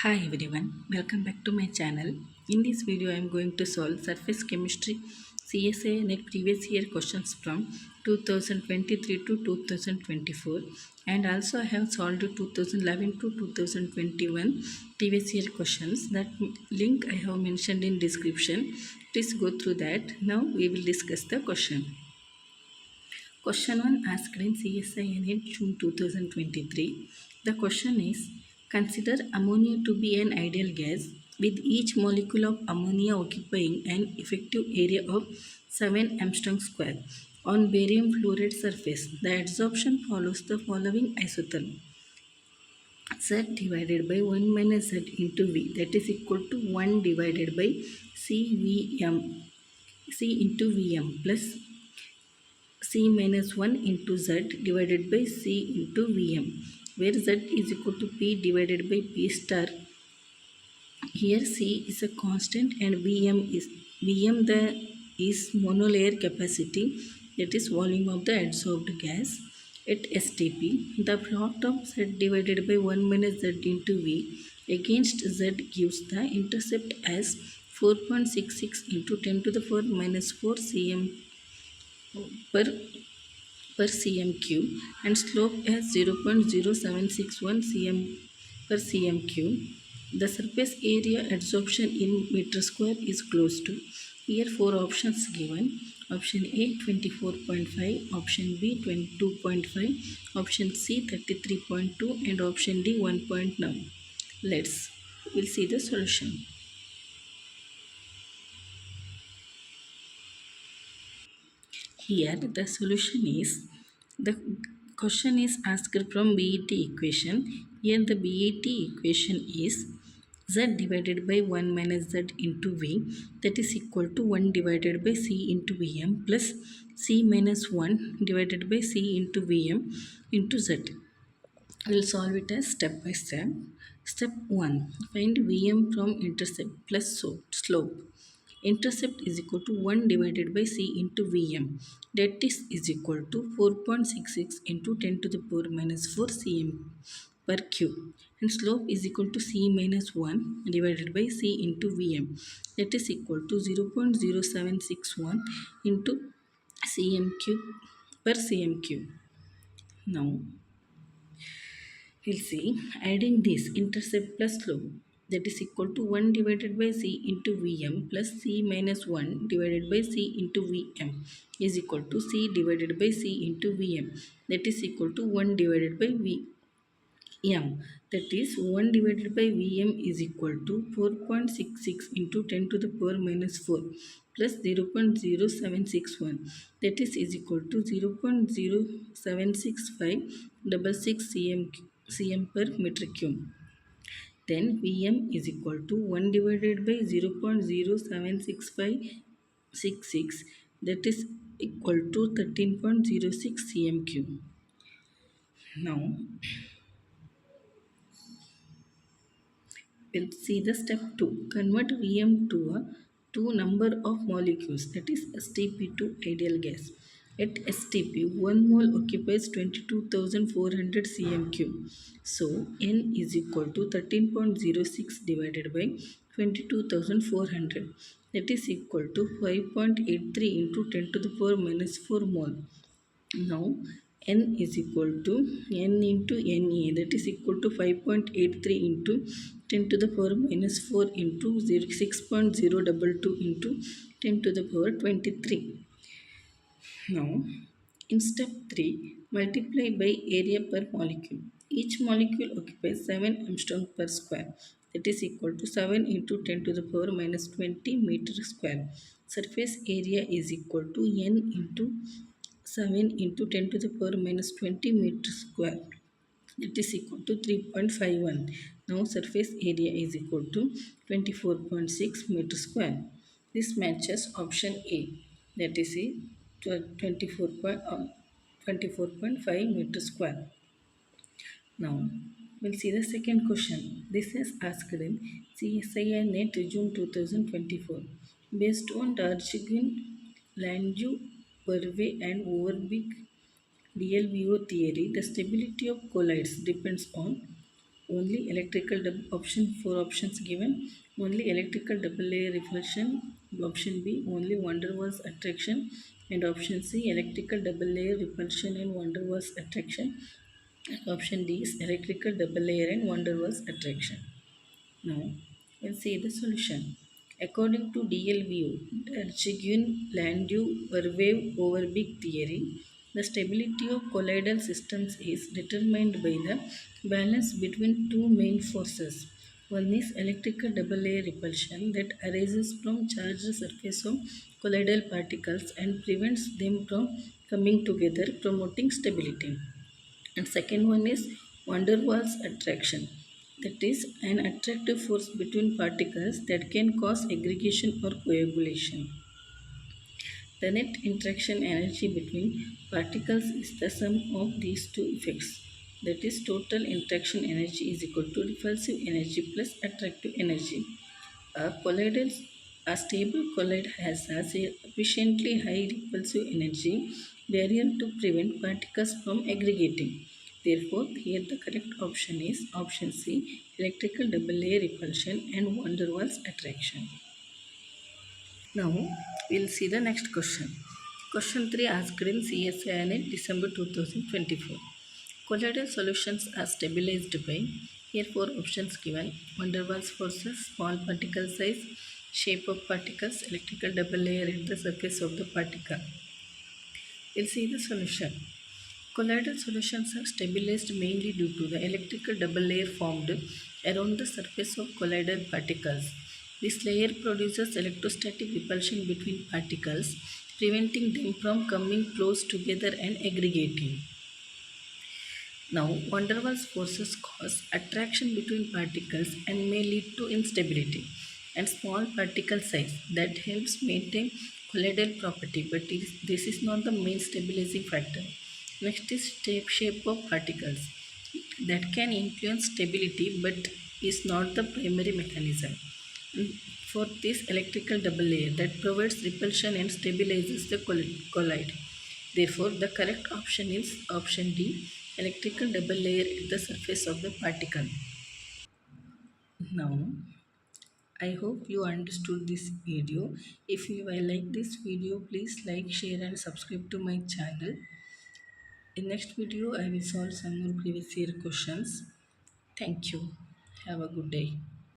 Hi everyone, welcome back to my channel. In this video I am going to solve surface chemistry CSIR NET previous year questions from 2023 to 2024, and also I have solved 2011 to 2021 previous year questions. That link I have mentioned in description. Please go through that. Now we will discuss the question. Question 1 asked in CSIR NET June 2023. The question is, consider ammonia to be an ideal gas with each molecule of ammonia occupying an effective area of 7 Armstrong square on barium fluoride surface. The adsorption follows the following isotherm. Z divided by 1 minus Z into V, that is equal to 1 divided by CVM, C into Vm plus C minus 1 into Z divided by C into Vm, where Z is equal to P divided by P star. Here C is a constant and Vm is monolayer capacity, that is volume of the adsorbed gas at STP. The plot of Z divided by 1 minus Z into V against Z gives the intercept as 4.66 into 10 to the 4 minus 4 cm per cm cube and slope as 0.0761 cm per cm cube. The surface area adsorption in meter square is close to. Here four options given. Option A 24.5, option B 22.5, option C 33.2 and option D 1.9. We'll see the solution. Here the solution is, the question is asked from BET equation. Here the BET equation is Z divided by 1 minus Z into V, that is equal to 1 divided by C into Vm plus C minus 1 divided by C into Vm into Z. We will solve it as step by step. Step 1. Find Vm from intercept plus slope. Intercept is equal to 1 divided by C into Vm, that is equal to 4.66 into 10 to the power minus 4 cm per cube, and slope is equal to C minus 1 divided by C into Vm, that is equal to 0.0761 into cm cube per cm cube. Now we'll see, adding this intercept plus slope, that is equal to 1 divided by C into Vm plus C minus 1 divided by C into Vm is equal to C divided by C into Vm, that is equal to 1 divided by Vm, that is 1 divided by Vm is equal to 4.66 into 10 to the power minus 4 plus 0.0761, that is equal to 0.076566 cm per meter cube. Then Vm is equal to 1 divided by 0.07666, that is equal to 13.06 cm cube. Now we'll see the step 2. Convert Vm to number of molecules, that is STP to ideal gas. At STP, 1 mole occupies 22,400 cm cube. So N is equal to 13.06 divided by 22,400, that is equal to 5.83 into 10 to the power minus 4 mole. Now N is equal to N into Na, that is equal to 5.83 into 10 to the power minus 4 into 6.022 into 10 to the power 23. Now in step 3, multiply by area per molecule. Each molecule occupies 7 Armstrong per square, that is equal to 7 into 10 to the power minus 20 meter square. Surface area is equal to N into 7 into 10 to the power minus 20 meter square, that is equal to 3.51. Now surface area is equal to 24.6 meter square. This matches option A, that is 24.5 meter square. Now we'll see the second question. This is asked in CSIR NET June 2024. Based on Darjeeling, Landau, Verwey and Overbeek DLVO theory, the stability of colloids depends on only electrical option, four options given, only electrical double layer repulsion, option B only van der Waals attraction, and option C electrical double layer repulsion and van der Waals attraction, and option D is electrical double layer and van der Waals attraction. Now we'll see the solution. According to DLVO, Landau-Verwey overbig theory, the stability of colloidal systems is determined by the balance between two main forces. One is electrical double layer repulsion that arises from charged surface of colloidal particles and prevents them from coming together, promoting stability. And second one is van der Waals attraction, that is an attractive force between particles that can cause aggregation or coagulation. The net interaction energy between particles is the sum of these two effects. That is, total interaction energy is equal to repulsive energy plus attractive energy. A stable colloid has a sufficiently high repulsive energy barrier to prevent particles from aggregating. Therefore, here the correct option is option C, electrical double layer repulsion and van der Waals attraction. Now, we'll see the next question. Question 3 asked in CSIR NET December 2024. Colloidal solutions are stabilized by, here four options given, van der Waals forces, small particle size, shape of particles, electrical double layer at the surface of the particle. We'll see the solution. Colloidal solutions are stabilized mainly due to the electrical double layer formed around the surface of colloidal particles. This layer produces electrostatic repulsion between particles, preventing them from coming close together and aggregating. Now, van der Waals forces cause attraction between particles and may lead to instability and small particle size that helps maintain colloidal property, but this is not the main stabilizing factor. Next is shape of particles that can influence stability but is not the primary mechanism. Fourth is electrical double layer that provides repulsion and stabilizes the colloid. Therefore, the correct option is option D, electrical double layer at the surface of the particle. Now, I hope you understood this video. If you like this video, please like, share and subscribe to my channel. In next video, I will solve some more previous year questions. Thank you. Have a good day.